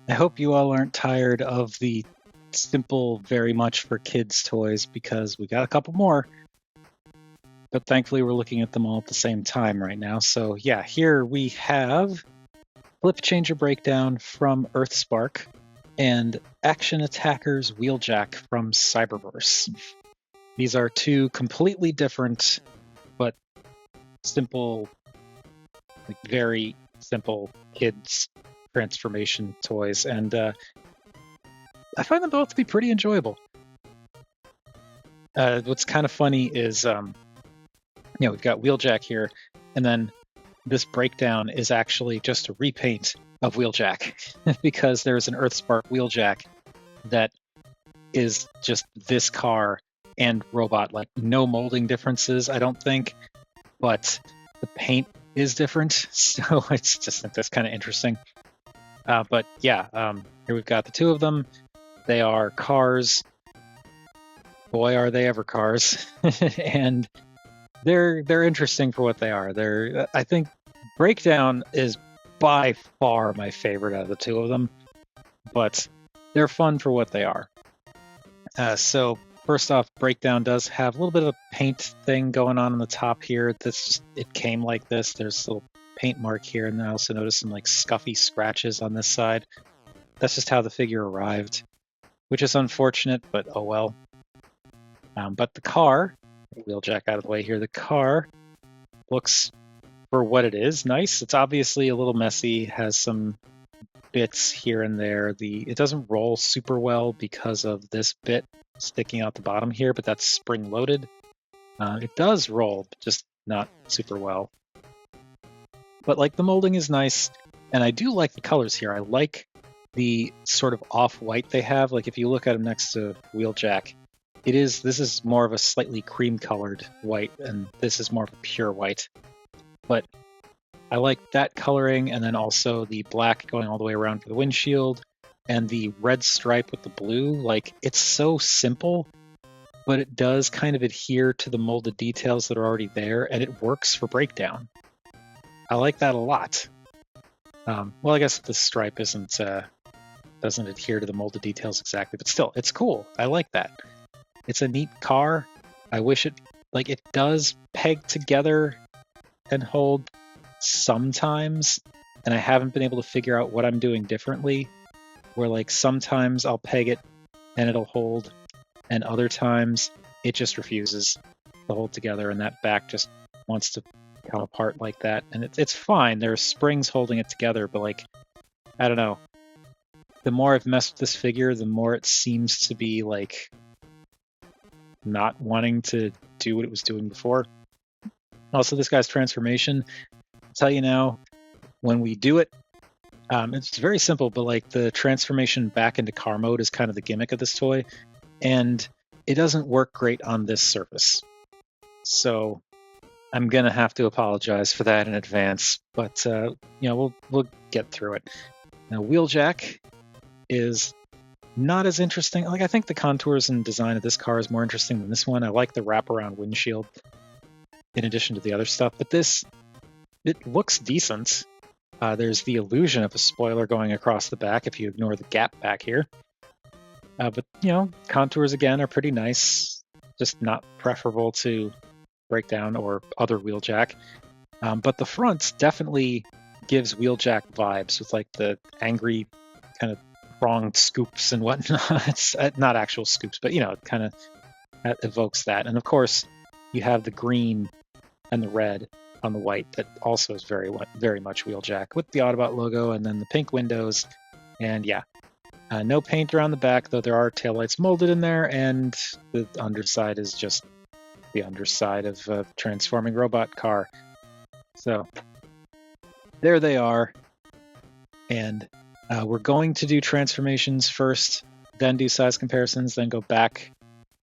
I hope you all aren't tired of the simple, very much for kids toys, because we got a couple more. But thankfully, we're looking at them all at the same time right now. So yeah, here we have Flip Changer Breakdown from Earthspark and Action Attackers Wheeljack from Cyberverse. These are two completely different, but simple, like very simple kids transformation toys, and I find them both to be pretty enjoyable. What's kind of funny is, we've got Wheeljack here, and then this breakdown is actually just a repaint of Wheeljack because there's an Earthspark Wheeljack that is just this car and robot, like no molding differences, I don't think, but the paint is different, so it's just that's kind of interesting. But yeah, here we've got the two of them. They are cars. Boy, are they ever cars. And they're interesting for what they are. I think Breakdown is by far my favorite out of the two of them, but they're fun for what they are. So first off, Breakdown does have a little bit of a paint thing going on the top here. It came like this. There's a little paint mark here, and then I also noticed some like scuffy scratches on this side. That's just how the figure arrived, which is unfortunate, but oh well. But the car, Wheeljack out of the way here, the car looks, for what it is, nice. It's obviously a little messy, has some bits here and there. It doesn't roll super well because of this bit sticking out the bottom here, but that's spring loaded. It does roll, but just not super well. But like the molding is nice, and I do like the colors here. I like the sort of off-white they have. Like if you look at them next to Wheeljack, this is more of a slightly cream-colored white, and this is more of a pure white. But I like that coloring, and then also the black going all the way around for the windshield, and the red stripe with the blue. Like, it's so simple, but it does kind of adhere to the molded details that are already there, and it works for Breakdown. I like that a lot. Well, I guess the stripe doesn't adhere to the molded details exactly, but still, it's cool. I like that. It's a neat car. I wish it does peg together and hold sometimes, and I haven't been able to figure out what I'm doing differently, where like sometimes I'll peg it and it'll hold, and other times it just refuses to hold together, and that back just wants to come apart like that. And it's fine. There are springs holding it together, but like, I don't know. The more I've messed with this figure, the more it seems to be like not wanting to do what it was doing before. Also, this guy's transformation, I'll tell you now, when we do it, it's very simple, but like the transformation back into car mode is kind of the gimmick of this toy, and it doesn't work great on this surface. So I'm gonna have to apologize for that in advance, but we'll get through it. Now, Wheeljack is not as interesting. Like, I think the contours and design of this car is more interesting than this one. I like the wraparound windshield in addition to the other stuff, but it looks decent. There's the illusion of a spoiler going across the back if you ignore the gap back here. But, contours again are pretty nice, just not preferable to Breakdown or other Wheeljack. But the front definitely gives Wheeljack vibes with like the angry kind of pronged scoops and whatnot. It's not actual scoops, but it kind of evokes that. And of course, you have the green and the red on the white that also is very, very much Wheeljack with the Autobot logo, and then the pink windows. And yeah, no paint around the back, though there are taillights molded in there, and the underside is just the underside of a transforming robot car. So there they are. And we're going to do transformations first, then do size comparisons, then go back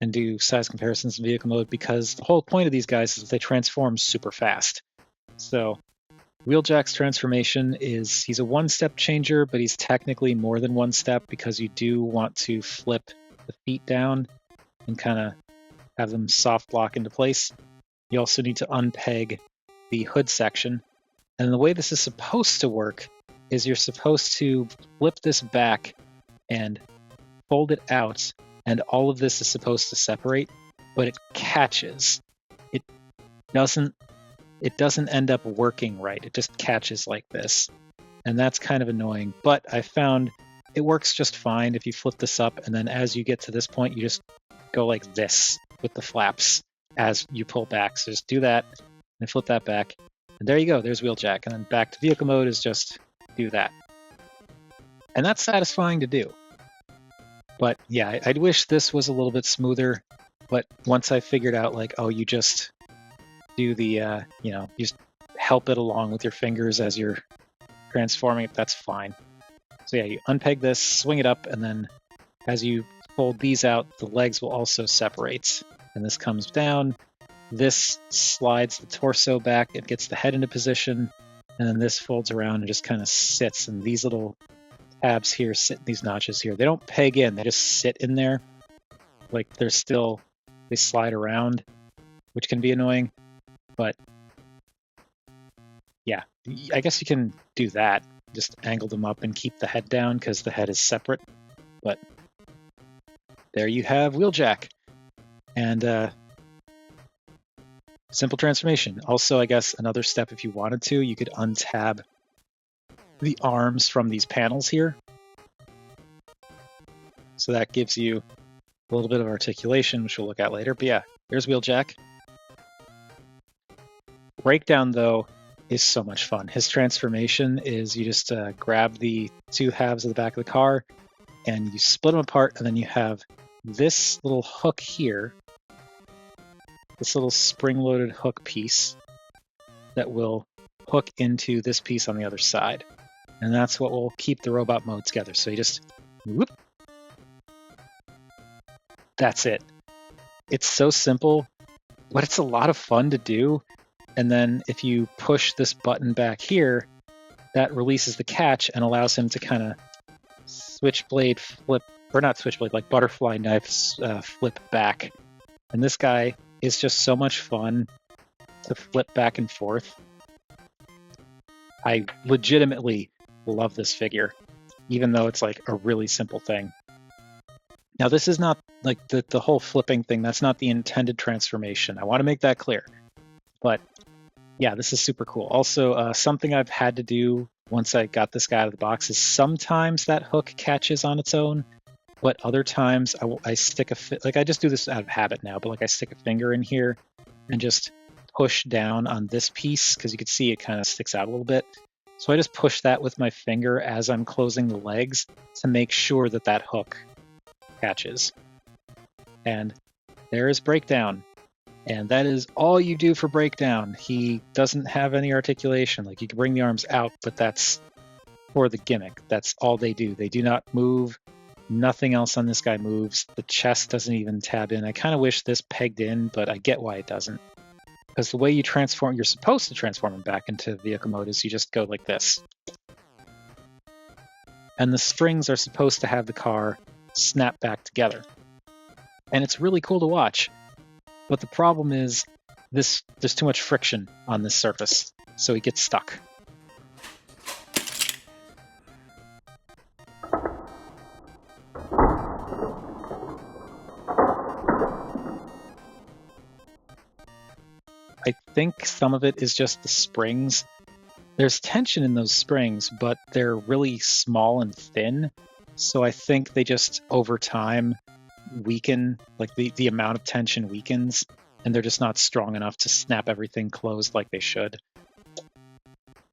and do size comparisons in vehicle mode, because the whole point of these guys is that they transform super fast. So Wheeljack's transformation he's a one-step changer, but he's technically more than one step, because you do want to flip the feet down and kind of have them soft lock into place. You also need to unpeg the hood section. And the way this is supposed to work is you're supposed to flip this back and fold it out, and all of this is supposed to separate, but it catches. It doesn't end up working right. It just catches like this. And that's kind of annoying, but I found it works just fine if you flip this up, and then as you get to this point, you just go like this with the flaps as you pull back. So just do that and flip that back, and there you go, there's Wheeljack. And then back to vehicle mode is just do that. And that's satisfying to do. But yeah, I'd wish this was a little bit smoother, but once I figured out like, oh, you just do the, you just help it along with your fingers as you're transforming it, that's fine. So yeah, you unpeg this, swing it up, and then as you fold these out, the legs will also separate. And this comes down, this slides the torso back, it gets the head into position, and then this folds around and just kind of sits, and these little tabs here sit in these notches here. They don't peg in, they just sit in there. Like they slide around, which can be annoying, but yeah, I guess you can do that. Just angle them up and keep the head down because the head is separate. But there you have Wheeljack. And simple transformation. Also, I guess another step, if you wanted to, you could untab the arms from these panels here. So that gives you a little bit of articulation, which we'll look at later. But yeah, there's Wheeljack. Breakdown, though, is so much fun. His transformation is you just grab the two halves of the back of the car and you split them apart, and then you have this little hook here, this little spring-loaded hook piece that will hook into this piece on the other side. And that's what will keep the robot mode together. So you just whoop. That's it. It's so simple, but it's a lot of fun to do. And then if you push this button back here, that releases the catch and allows him to kind of switchblade flip, or not switchblade, like butterfly knife flip back. And this guy is just so much fun to flip back and forth. I legitimately love this figure, even though it's like a really simple thing. Now, this is not like the whole flipping thing. That's not the intended transformation. I want to make that clear. But yeah, this is super cool. Also, something I've had to do once I got this guy out of the box is sometimes that hook catches on its own, but other times I stick I just do this out of habit now, but like I stick a finger in here and just push down on this piece because you can see it kind of sticks out a little bit. So I just push that with my finger as I'm closing the legs to make sure that that hook catches. And there is Breakdown. And that is all you do for Breakdown. He doesn't have any articulation. Like, you can bring the arms out, but that's for the gimmick. That's all they do. They do not move. Nothing else on this guy moves. The chest doesn't even tab in. I kind of wish this pegged in, but I get why it doesn't. Because the way you transform, you're supposed to transform him back into vehicle mode is you just go like this. And the strings are supposed to have the car snap back together. And it's really cool to watch. But the problem is there's too much friction on this surface, so he gets stuck. I think some of it is just the springs. There's tension in those springs, but they're really small and thin. So I think they just, over time, weaken, like the amount of tension weakens, and they're just not strong enough to snap everything closed like they should.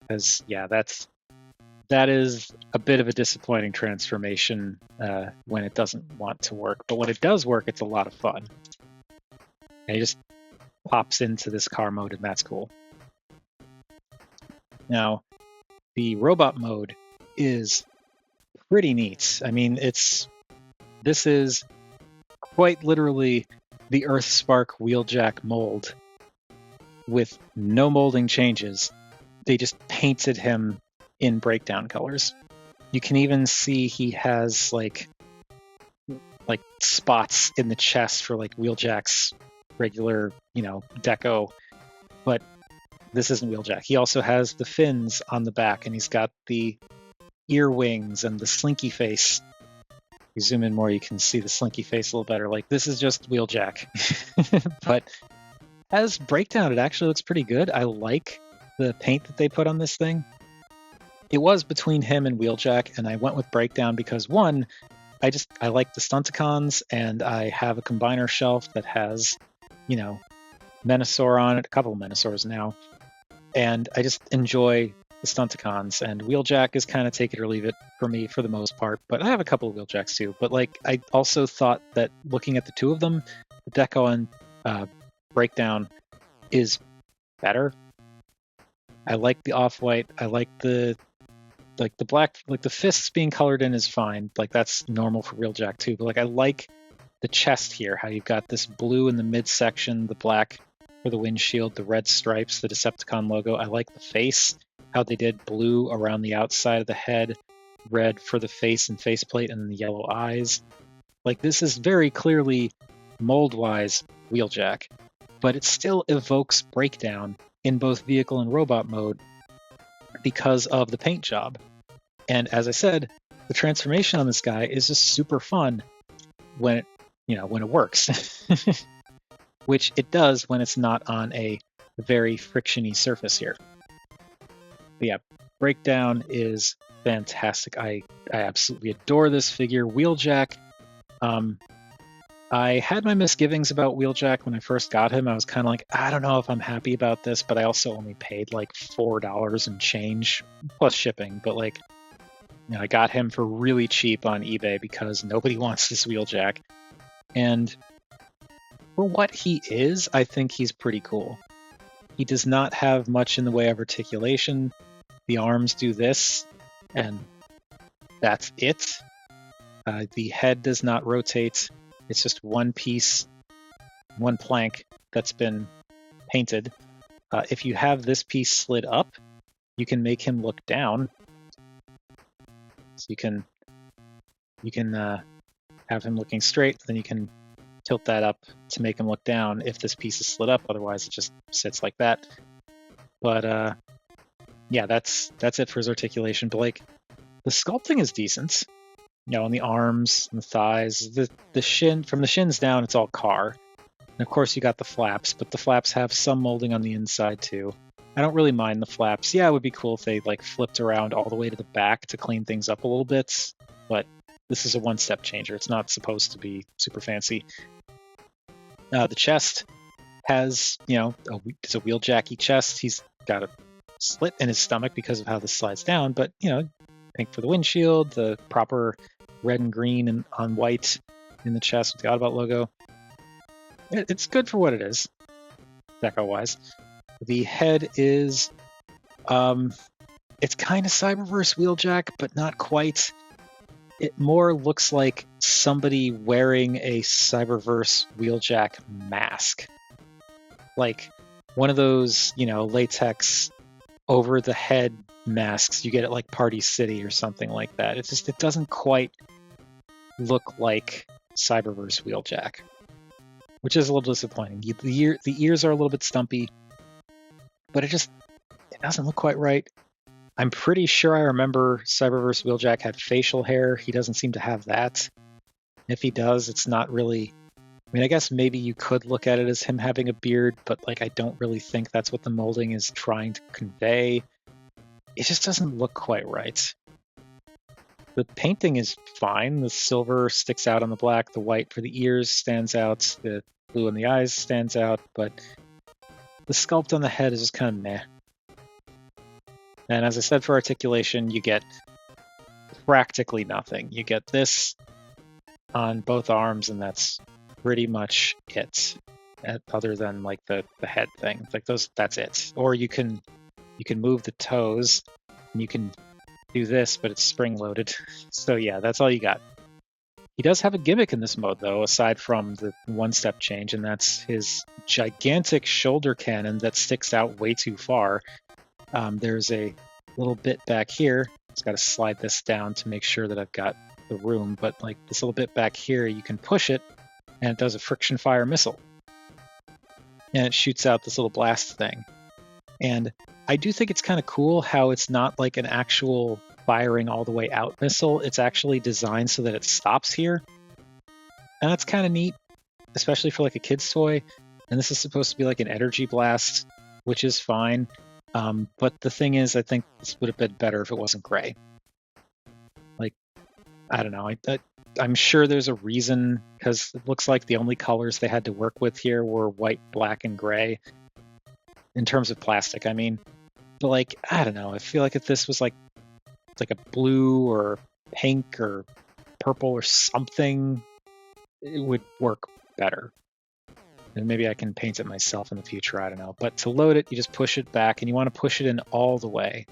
Because, yeah, that is a bit of a disappointing transformation when it doesn't want to work. But when it does work, it's a lot of fun. And he just pops into this car mode, and that's cool. Now, the robot mode is pretty neat. I mean, this is quite literally the Earthspark Wheeljack mold with no molding changes. They just painted him in Breakdown colors. You can even see he has like spots in the chest for like Wheeljack's regular, deco, but this isn't Wheeljack. He also has the fins on the back, and he's got the ear wings and the slinky face. If you zoom in more, you can see the slinky face a little better. Like, this is just Wheeljack. But as Breakdown, it actually looks pretty good. I like the paint that they put on this thing. It was between him and Wheeljack, and I went with Breakdown because, one, I like the Stunticons, and I have a combiner shelf that has, you know, Menasor on it, a couple of Menasors now, and I just enjoy the Stunticons, and Wheeljack is kind of take it or leave it for me for the most part, but I have a couple of Wheeljacks too. But like, I also thought that looking at the two of them, the Deco and Breakdown is better. I like the off-white. I like the black, like the fists being colored in is fine. Like, that's normal for Wheeljack too. But like, I like the chest here, how you've got this blue in the midsection, the black for the windshield, the red stripes, the Decepticon logo. I like the face, how they did blue around the outside of the head, red for the face and faceplate, and then the yellow eyes. Like, this is very clearly mold-wise Wheeljack, but it still evokes Breakdown in both vehicle and robot mode because of the paint job. And as I said, the transformation on this guy is just super fun when it works. Which it does when it's not on a very frictiony surface here. But yeah, Breakdown is fantastic. I absolutely adore this figure. Wheeljack, I had my misgivings about Wheeljack when I first got him. I was kind of like, I don't know if I'm happy about this, but I also only paid like $4 and change plus shipping. But like, I got him for really cheap on eBay because nobody wants this Wheeljack. And for what he is, I think he's pretty cool. He does not have much in the way of articulation. The arms do this, and that's it. The head does not rotate. It's just one piece, one plank that's been painted. If you have this piece slid up, you can make him look down. So you can have him looking straight, then you can tilt that up to make him look down if this piece is slid up. Otherwise, it just sits like that. But yeah, that's it for his articulation. But like, the sculpting is decent. On the arms and the thighs, the shin, from the shins down, it's all car. And of course, you got the flaps, but the flaps have some molding on the inside too. I don't really mind the flaps. Yeah, it would be cool if they like flipped around all the way to the back to clean things up a little bit, but this is a one-step changer. It's not supposed to be super fancy. The chest has, it's a Wheeljacky chest. He's got a slit in his stomach because of how this slides down, but, pink for the windshield, the proper red and green and on white in the chest with the Autobot logo. It's good for what it is, deco-wise. The head is, it's kind of Cyberverse Wheeljack, but not quite. It more looks like somebody wearing a Cyberverse Wheeljack mask. Like one of those, latex over the head masks you get at like Party City or something like that. It doesn't quite look like Cyberverse Wheeljack, which is a little disappointing. The ears are a little bit stumpy, but it doesn't look quite right. I'm pretty sure I remember Cyberverse Wheeljack had facial hair. He doesn't seem to have that. If he does, it's not really... I guess maybe you could look at it as him having a beard, but like I don't really think that's what the molding is trying to convey. It just doesn't look quite right. The painting is fine. The silver sticks out on the black. The white for the ears stands out. The blue on the eyes stands out, but the sculpt on the head is just kind of meh. And as I said, for articulation, you get practically nothing. You get this on both arms, and that's pretty much it. Other than like the head thing, like that's it. Or you can move the toes, and you can do this, but it's spring loaded. So yeah, that's all you got. He does have a gimmick in this mode, though, aside from the one-step change, and that's his gigantic shoulder cannon that sticks out way too far. There's a little bit back here. Just got to slide this down to make sure that I've got the room, but like this little bit back here, you can push it, and it does a friction fire missile. And it shoots out this little blast thing. And I do think it's kind of cool how it's not like an actual firing all the way out missile. It's actually designed so that it stops here. And that's kind of neat, especially for like a kid's toy. And this is supposed to be like an energy blast, which is fine. But the thing is, I think this would have been better if it wasn't gray. Like, I don't know. I'm sure there's a reason, because it looks like the only colors they had to work with here were white, black, and gray. In terms of plastic, I mean. But like, I don't know. I feel like if this was like a blue or pink or purple or something, it would work better. And maybe I can paint it myself in the future, I don't know. But to load it, you just push it back, and you want to push it in all the way.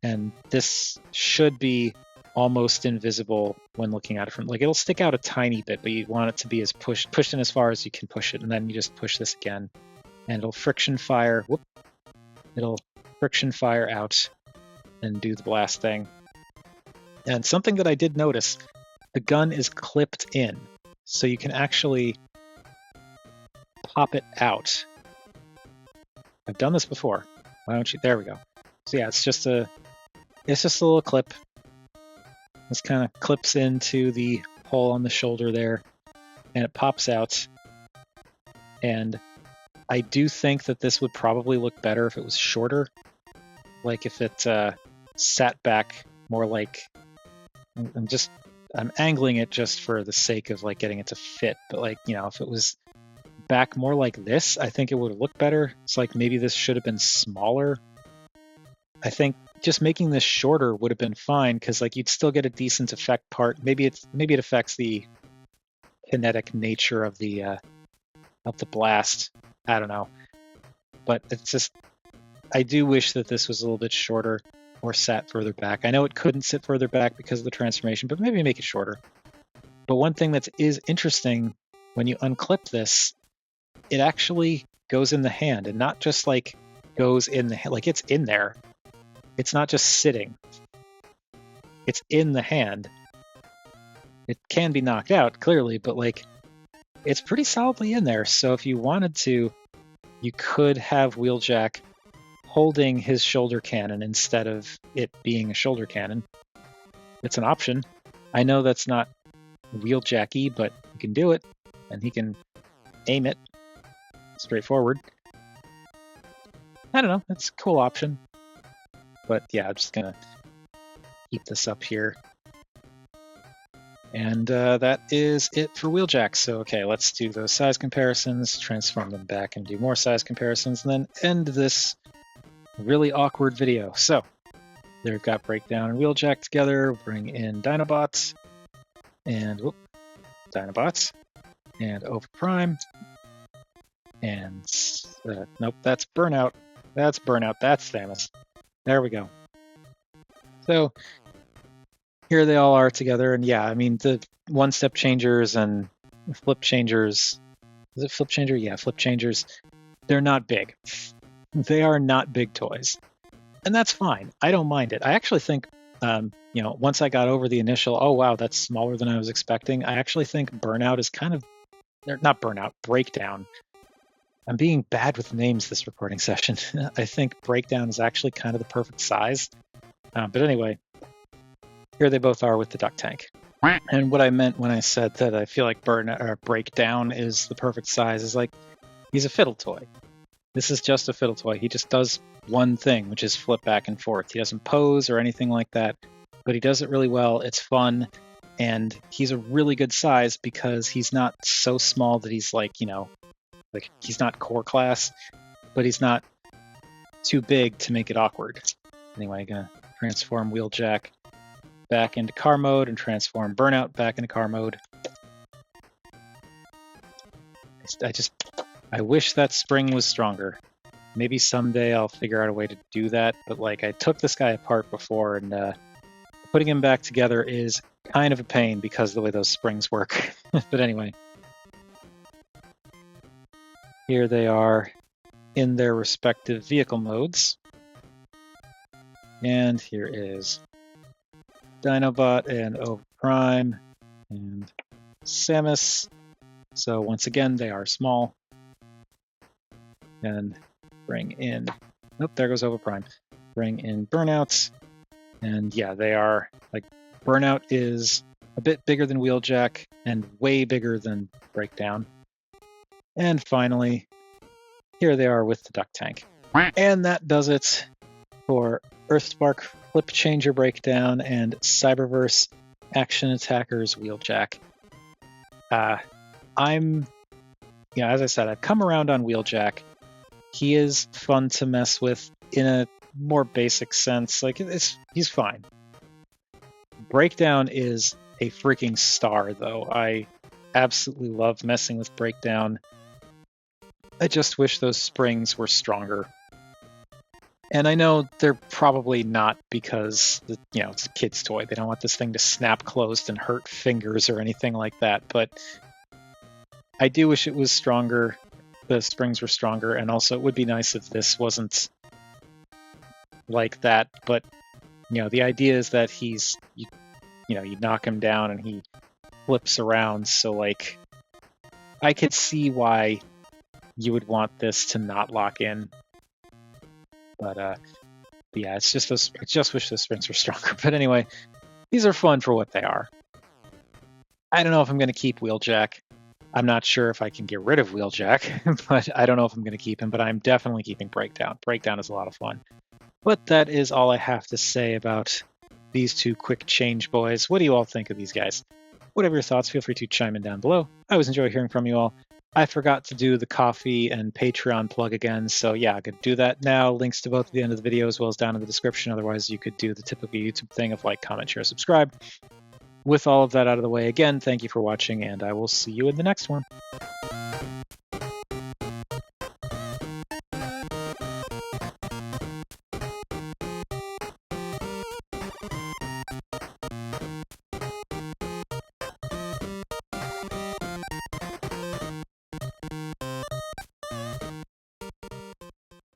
And this should be almost invisible when looking at it from, like, it'll stick out a tiny bit, but you want it to be as pushed in as far as you can push it, and then you just push this again, and it'll friction fire. It'll friction fire out and do the blast thing. And something that I did notice, the gun is clipped in, so you can actually pop it out. I've done this before. Why don't you? There we go. So yeah, it's just a little clip. This kind of clips into the hole on the shoulder there, and it pops out. And I do think that this would probably look better if it was shorter. Like if it sat back more like, I'm angling it just for the sake of like getting it to fit. But like, you know, if it was back more like this, I think it would look better. It's like maybe this should have been smaller. I think just making this shorter would have been fine, because like you'd still get a decent effect part. Maybe it affects the kinetic nature of the blast. I don't know, but it's just, I do wish that this was a little bit shorter or sat further back. I know it couldn't sit further back because of the transformation, but maybe make it shorter. But one thing that is interesting, when you unclip this, it actually goes in the hand, and not just like goes in the hand, like it's in there. It's not just sitting. It's in the hand. It can be knocked out, clearly, but like it's pretty solidly in there. So if you wanted to, you could have Wheeljack holding his shoulder cannon instead of it being a shoulder cannon. It's an option. I know that's not Wheeljack-y, but you can do it, and he can aim it. Straightforward. I don't know. It's a cool option. But yeah, I'm just going to keep this up here. And that is it for Wheeljack. So, okay, let's do those size comparisons, transform them back and do more size comparisons, and then end this really awkward video. So, there we've got Breakdown and Wheeljack together. Bring in Dinobots, and Dinobots, and Overprime, and nope, that's Burnout. That's Burnout. That's Samus. There we go. So here they all are together, and yeah, I mean the one-step changers and flip changers. Is it flip changer? Yeah, flip changers. They're not big. They are not big toys, and that's fine. I don't mind it. I actually think, once I got over the initial, oh wow, that's smaller than I was expecting. I actually think Burnout is kind of, not Burnout, Breakdown. I'm being bad with names this recording session. I think Breakdown is actually kind of the perfect size. But anyway, here they both are with the duck tank. And what I meant when I said that I feel like Breakdown is the perfect size is like, he's a fiddle toy. This is just a fiddle toy. He just does one thing, which is flip back and forth. He doesn't pose or anything like that, but he does it really well. It's fun. And he's a really good size because he's not so small that he's like, like he's not core class, but he's not too big to make it awkward. Anyway, I'm gonna transform Wheeljack back into car mode and transform Burnout back into car mode. I wish that spring was stronger. Maybe someday I'll figure out a way to do that, but like I took this guy apart before, and putting him back together is kind of a pain because of the way those springs work. But anyway. Here they are in their respective vehicle modes. And here is Dinobot and Overprime and Samus. So once again, they are small. And bring in, there goes Overprime. Bring in Burnouts. And yeah, they are like Burnout is a bit bigger than Wheeljack and way bigger than Breakdown. And finally, here they are with the Duck Tank. And that does it for Earthspark Flip Changer Breakdown and Cyberverse Action Attackers Wheeljack. As I said, I've come around on Wheeljack. He is fun to mess with in a more basic sense. Like, he's fine. Breakdown is a freaking star, though. I absolutely love messing with Breakdown. I just wish those springs were stronger. And I know they're probably not because, it's a kid's toy. They don't want this thing to snap closed and hurt fingers or anything like that. But I do wish it was stronger. The springs were stronger. And also, it would be nice if this wasn't like that. But, the idea is that you knock him down and he flips around. So, like, I could see why you would want this to not lock in. But yeah, I just wish the springs were stronger. But anyway, these are fun for what they are. I don't know if I'm going to keep Wheeljack. I'm not sure if I can get rid of Wheeljack, but I don't know if I'm going to keep him. But I'm definitely keeping Breakdown. Breakdown is a lot of fun. But that is all I have to say about these two quick change boys. What do you all think of these guys? Whatever your thoughts, feel free to chime in down below. I always enjoy hearing from you all. I forgot to do the Ko-fi and Patreon plug again, so yeah, I could do that now. Links to both at the end of the video as well as down in the description. Otherwise, you could do the typical YouTube thing of like, comment, share, subscribe. With all of that out of the way, again, thank you for watching, and I will see you in the next one.